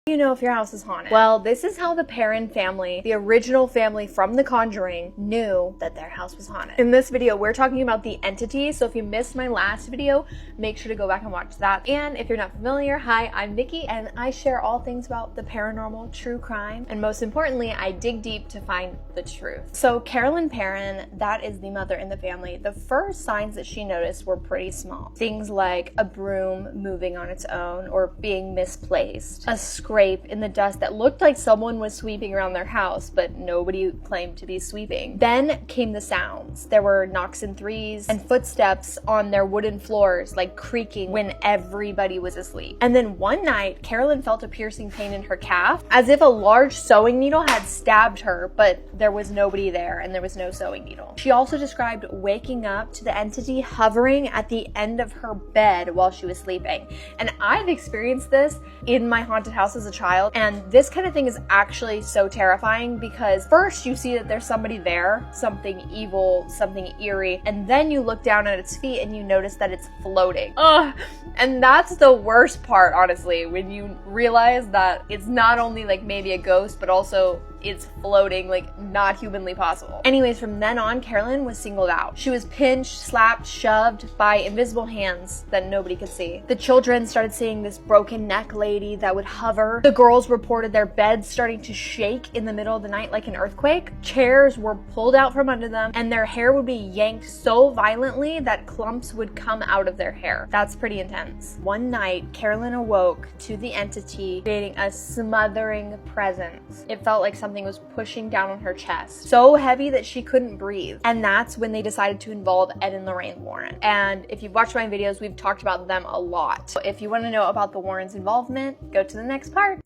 You know if your house is haunted. Well, this is how the Perron family, the original family from The Conjuring, knew that their house was haunted. In this video, we're talking about the entity, so if you missed my last video, make sure to go back and watch that. And if you're not familiar, hi, I'm Nikki, and I share all things about the paranormal, true crime, and most importantly, I dig deep to find the truth. So Carolyn Perron, that is the mother in the family, the first signs that she noticed were pretty small. Things like a broom moving on its own or being misplaced, a scrape in the dust that looked like someone was sweeping around their house, but nobody claimed to be sweeping. Then came the sounds. There were knocks and threes and footsteps on their wooden floors, like creaking when everybody was asleep. And then one night, Carolyn felt a piercing pain in her calf, as if a large sewing needle had stabbed her, but there was nobody there and there was no sewing needle. She also described waking up to the entity hovering at the end of her bed while she was sleeping. And I've experienced this in my haunted house as a child, and this kind of thing is actually so terrifying because first you see that there's somebody there, something evil, something eerie, and then you look down at its feet and you notice that it's floating. Ugh! And that's the worst part, honestly, when you realize that it's not only like maybe a ghost, but also it's floating, like not humanly possible. Anyways, from then on, Carolyn was singled out. She was pinched, slapped, shoved by invisible hands that nobody could see. The children started seeing this broken neck lady that would hover. The girls reported their beds starting to shake in the middle of the night like an earthquake. Chairs were pulled out from under them, and their hair would be yanked so violently that clumps would come out of their hair. That's pretty intense. One night, Carolyn awoke to the entity creating a smothering presence. It felt like something was pushing down on her chest, so heavy that she couldn't breathe. And that's when they decided to involve Ed and Lorraine Warren. And if you've watched my videos, we've talked about them a lot. So if you want to know about the Warrens' involvement, go to the next part.